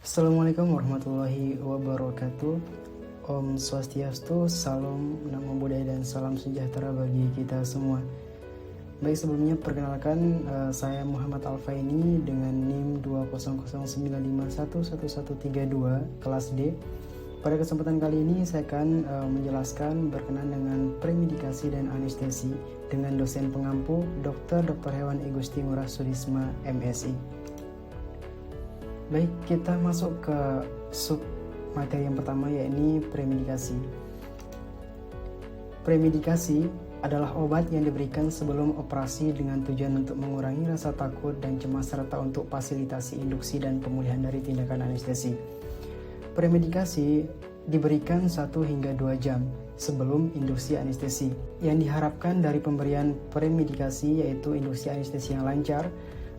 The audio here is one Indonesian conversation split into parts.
Assalamualaikum warahmatullahi wabarakatuh. Om Swastiastu, Salam, Namo Buddhaya, dan salam sejahtera bagi kita semua. Baik, sebelumnya perkenalkan, saya Muhammad Alfaini dengan NIM 20095111132 kelas D. Pada kesempatan kali ini saya akan menjelaskan berkenaan dengan premedikasi dan anestesi dengan dosen pengampu Dr. Hewan I Gusti Ngurah Sudisma, MSI. Baik, kita masuk ke sub materi yang pertama, yakni premedikasi. Premedikasi adalah obat yang diberikan sebelum operasi dengan tujuan untuk mengurangi rasa takut dan cemas serta untuk fasilitasi induksi dan pemulihan dari tindakan anestesi. Premedikasi diberikan 1 hingga 2 jam sebelum induksi anestesi. Yang diharapkan dari pemberian premedikasi yaitu induksi anestesi yang lancar.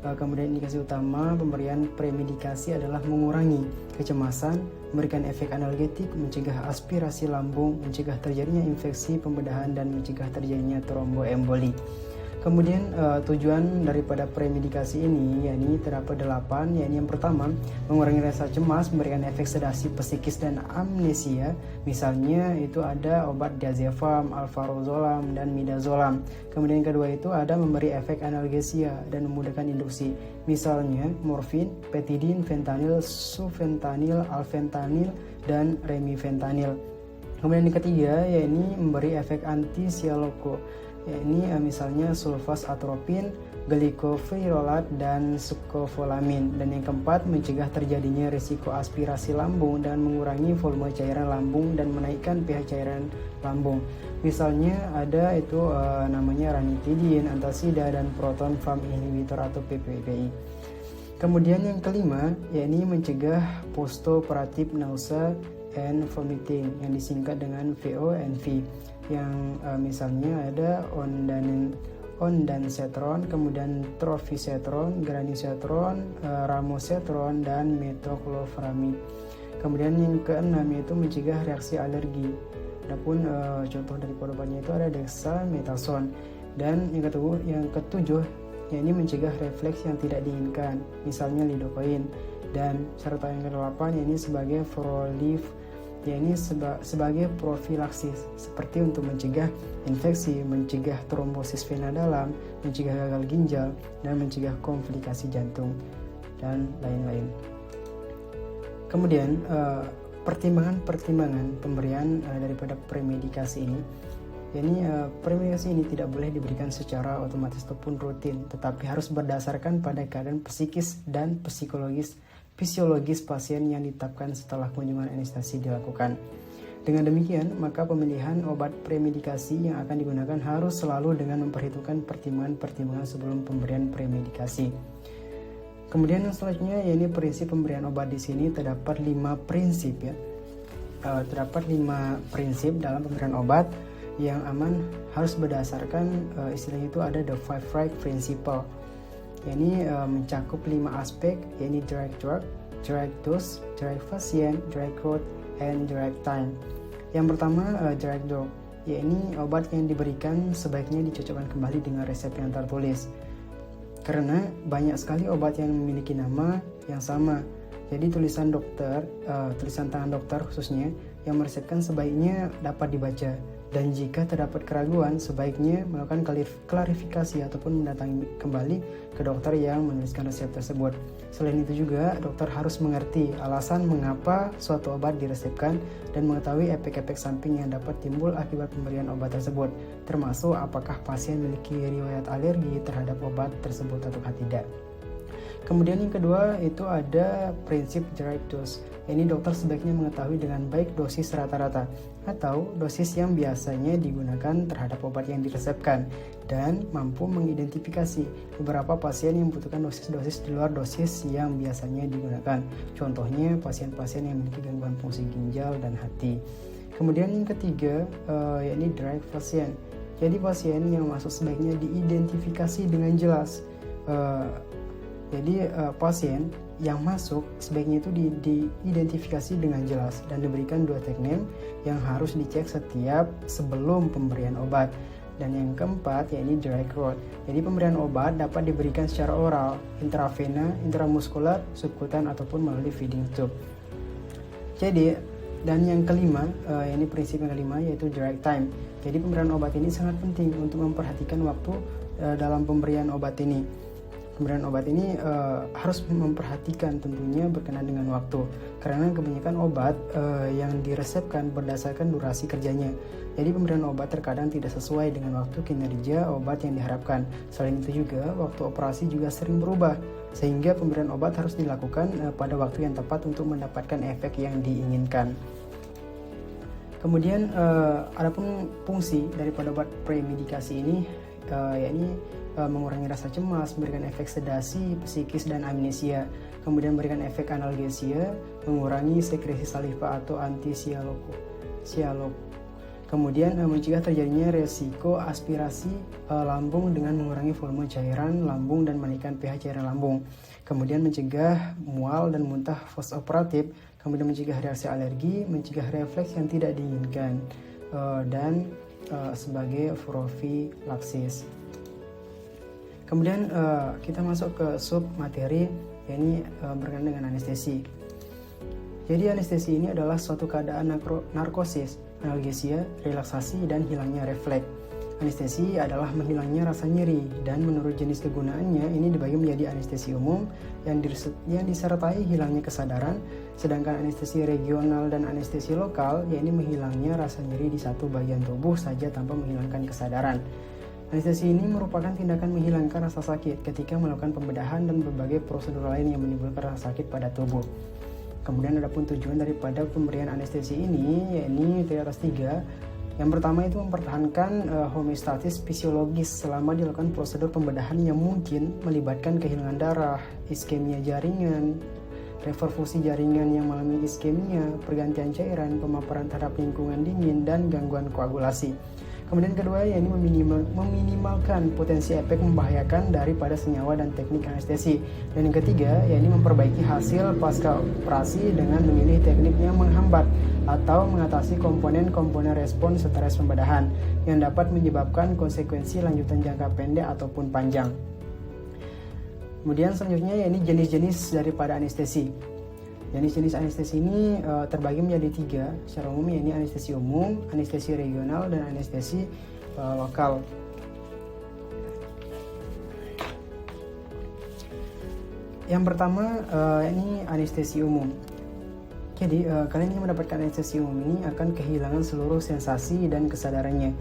Kemudian indikasi utama pemberian premedikasi adalah mengurangi kecemasan, memberikan efek analgetik, mencegah aspirasi lambung, mencegah terjadinya infeksi pembedahan, dan mencegah terjadinya tromboemboli. Kemudian tujuan daripada premedikasi ini yakni terdapat 8, yakni yang pertama mengurangi rasa cemas, memberikan efek sedasi psikis dan amnesia. Misalnya itu ada obat diazepam, alprazolam, dan midazolam. Kemudian yang kedua itu ada memberi efek analgesia dan memudahkan induksi. Misalnya morfin, petidin, fentanyl, sufentanil, alfentanil, dan remifentanil. Kemudian yang ketiga yakni memberi efek antisialoko, yakni misalnya sulfas atropin, glikofenolat, dan sukofolamin. Dan yang keempat, mencegah terjadinya risiko aspirasi lambung dan mengurangi volume cairan lambung dan menaikkan pH cairan lambung. Misalnya ada itu namanya ranitidin, antasida, dan proton pump inhibitor atau PPPI. Kemudian yang kelima, yakni mencegah postoperatif nausea and vomiting yang disingkat dengan VONV, yang misalnya ada ondansetron, kemudian trofisetron, granisetron, ramosetron, dan metoclopramid. Kemudian yang keenam yaitu mencegah reaksi alergi. Adapun contoh dari obatnya itu ada dexamethasone. Dan yang ketujuh yakni mencegah refleks yang tidak diinginkan, misalnya lidocaine. Dan serta yang ke-8 yakni sebagai yakni sebagai profilaksis, seperti untuk mencegah infeksi, mencegah trombosis vena dalam, mencegah gagal ginjal, dan mencegah komplikasi jantung, dan lain-lain. Kemudian pertimbangan pemberian daripada premedikasi ini, yakni premedikasi ini tidak boleh diberikan secara otomatis ataupun rutin, tetapi harus berdasarkan pada keadaan psikis dan fisiologis pasien yang ditetapkan setelah kunjungan anestesi dilakukan. Dengan demikian, maka pemilihan obat premedikasi yang akan digunakan harus selalu dengan memperhitungkan pertimbangan sebelum pemberian premedikasi. Kemudian yang selanjutnya, yakni prinsip pemberian obat. Di sini terdapat 5 prinsip ya. Terdapat 5 prinsip dalam pemberian obat yang aman, harus berdasarkan istilahnya itu ada the 5 right principle. Ini mencakup 5 aspek, yakni direct drug, direct dose, direct patient, direct route, and direct time. Yang pertama, direct drug, yakni obat yang diberikan sebaiknya dicocokkan kembali dengan resep yang tertulis. Karena banyak sekali obat yang memiliki nama yang sama. Jadi tulisan tangan dokter khususnya yang meresepkan sebaiknya dapat dibaca. Dan jika terdapat keraguan, sebaiknya melakukan klarifikasi ataupun mendatangi kembali ke dokter yang menuliskan resep tersebut. Selain itu juga, dokter harus mengerti alasan mengapa suatu obat diresepkan dan mengetahui efek-efek samping yang dapat timbul akibat pemberian obat tersebut, termasuk apakah pasien memiliki riwayat alergi terhadap obat tersebut atau tidak. Kemudian yang kedua itu ada prinsip direct dose. Ini dokter sebaiknya mengetahui dengan baik dosis rata-rata atau dosis yang biasanya digunakan terhadap obat yang diresepkan dan mampu mengidentifikasi beberapa pasien yang membutuhkan dosis-dosis di luar dosis yang biasanya digunakan. Contohnya pasien-pasien yang memiliki gangguan fungsi ginjal dan hati. Kemudian yang ketiga yakni direct patient. Jadi pasien yang masuk sebaiknya diidentifikasi dengan jelas. Jadi pasien yang masuk sebaiknya itu diidentifikasi dengan jelas dan diberikan 2 tag name yang harus dicek sebelum pemberian obat. Dan yang keempat yakni direct route. Jadi pemberian obat dapat diberikan secara oral, intravena, intramuskular, subkutan ataupun melalui feeding tube. Jadi dan yang kelima, ini prinsip yang kelima yaitu direct time. Jadi pemberian obat ini sangat penting untuk memperhatikan waktu dalam pemberian obat ini. Pemberian obat ini harus memperhatikan tentunya berkenaan dengan waktu, karena kebanyakan obat yang diresepkan berdasarkan durasi kerjanya. Jadi pemberian obat terkadang tidak sesuai dengan waktu kinerja obat yang diharapkan. Selain itu juga waktu operasi juga sering berubah, sehingga pemberian obat harus dilakukan pada waktu yang tepat untuk mendapatkan efek yang diinginkan. Kemudian adapun fungsi daripada obat premedikasi ini yakni mengurangi rasa cemas, memberikan efek sedasi, psikis dan amnesia, kemudian memberikan efek analgesia, mengurangi sekresi saliva atau antisialok, kemudian mencegah terjadinya resiko aspirasi lambung dengan mengurangi volume cairan lambung dan menaikkan pH cairan lambung, kemudian mencegah mual dan muntah postoperatif, kemudian mencegah reaksi alergi, mencegah refleks yang tidak diinginkan, dan sebagai profilaksis. Kemudian kita masuk ke sub materi, yakni berkenaan dengan anestesi. Jadi anestesi ini adalah suatu keadaan narkosis, analgesia, relaksasi, dan hilangnya refleks. Anestesi adalah menghilangnya rasa nyeri, dan menurut jenis kegunaannya ini dibagi menjadi anestesi umum yang disertai hilangnya kesadaran, sedangkan anestesi regional dan anestesi lokal yakni menghilangnya rasa nyeri di satu bagian tubuh saja tanpa menghilangkan kesadaran. Anestesi ini merupakan tindakan menghilangkan rasa sakit ketika melakukan pembedahan dan berbagai prosedur lain yang menimbulkan rasa sakit pada tubuh. Kemudian adapun tujuan daripada pemberian anestesi ini yakni terdiri atas 3. Yang pertama itu mempertahankan homeostatis fisiologis selama dilakukan prosedur pembedahan yang mungkin melibatkan kehilangan darah, iskemia jaringan, reperfusi jaringan yang mengalami iskemia, pergantian cairan, pemaparan terhadap lingkungan dingin, dan gangguan koagulasi. Kemudian kedua yakni meminimalkan potensi efek membahayakan daripada senyawa dan teknik anestesi. Dan yang ketiga yakni memperbaiki hasil pasca operasi dengan memilih teknik yang menghambat atau mengatasi komponen-komponen respon stres pembedahan yang dapat menyebabkan konsekuensi lanjutan jangka pendek ataupun panjang. Kemudian selanjutnya yakni jenis-jenis daripada anestesi. Jenis-jenis anestesi ini terbagi menjadi 3 secara umum, yakni anestesi umum, anestesi regional, dan anestesi lokal. Yang pertama ini anestesi umum. Jadi kalian yang mendapatkan anestesi umum ini akan kehilangan seluruh sensasi dan kesadarannya.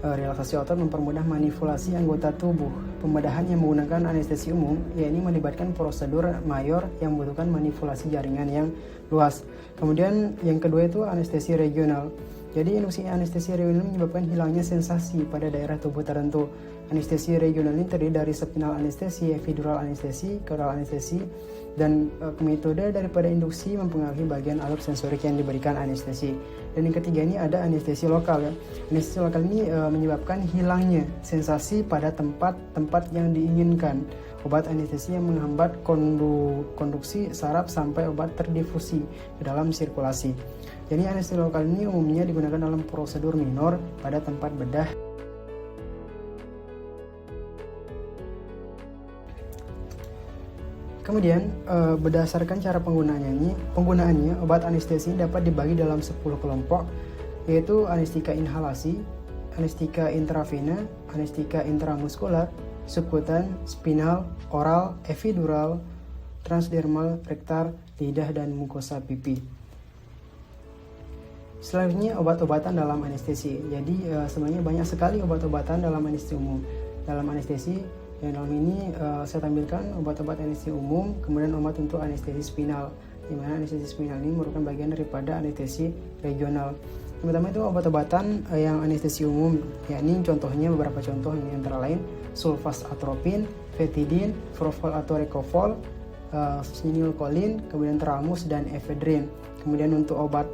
Relaksasi otot mempermudah manipulasi anggota tubuh. Pembedahan yang menggunakan anestesi umum yakni melibatkan prosedur mayor yang membutuhkan manipulasi jaringan yang luas. Kemudian yang kedua itu anestesi regional. Jadi induksi anestesi regional menyebabkan hilangnya sensasi pada daerah tubuh tertentu. Anestesi regional ini terdiri dari spinal anestesi, epidural anestesi, caudal anestesi, dan metode daripada induksi mempengaruhi bagian alat sensorik yang diberikan anestesi. Dan yang ketiga ini ada anestesi lokal ya. Anestesi lokal ini menyebabkan hilangnya sensasi pada tempat-tempat yang diinginkan. Obat anestesi yang menghambat konduksi saraf sampai obat terdifusi ke dalam sirkulasi. Jadi anestesi lokal ini umumnya digunakan dalam prosedur minor pada tempat bedah. Kemudian berdasarkan cara penggunaannya, obat anestesi dapat dibagi dalam 10 kelompok, yaitu anestetika inhalasi, anestetika intravena, anestetika intramuskular, subkutan, spinal, oral, epidural, transdermal, rektal, lidah, dan mukosa pipi. Selanjutnya obat-obatan dalam anestesi. Jadi sebenarnya banyak sekali obat-obatan dalam anestesi umum. Dalam anestesi yang dalam ini saya tampilkan obat-obat anestesi umum, kemudian obat untuk anestesi spinal, di mana anestesi spinal ini merupakan bagian daripada anestesi regional. Yang pertama itu obat-obatan yang anestesi umum, yakni contohnya beberapa contoh ini antara lain sulfasatropin, vetidin, propofol atau recofol, sinilkolin, kemudian teramus, dan efedrin. Kemudian untuk obat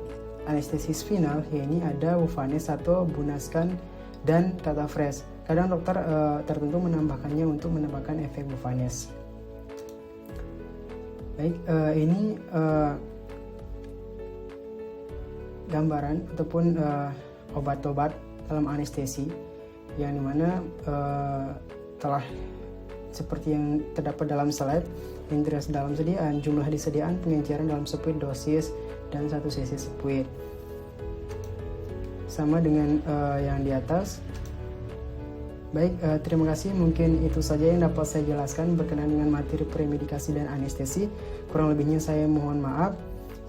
anestesi spinal, yakni ada Buvanes atau Bunascan dan Catafresh. Kadang dokter tertentu menambahkannya untuk menambahkan efek Buvanes. Baik, ini gambaran ataupun obat-obat dalam anestesi. yang dimana telah seperti yang terdapat dalam slide, interest dalam sediaan, jumlah disediaan, pengejaran dalam sepuit, dosis, dan satu sesi sepuit. Sama dengan yang di atas. Baik, terima kasih. Mungkin itu saja yang dapat saya jelaskan berkenaan dengan materi premedikasi dan anestesi. Kurang lebihnya saya mohon maaf.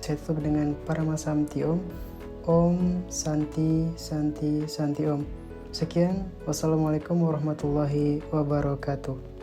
Saya tutup dengan Paramasamti Om. Om Santi Santi Santi Om. Sekian, wassalamualaikum warahmatullahi wabarakatuh.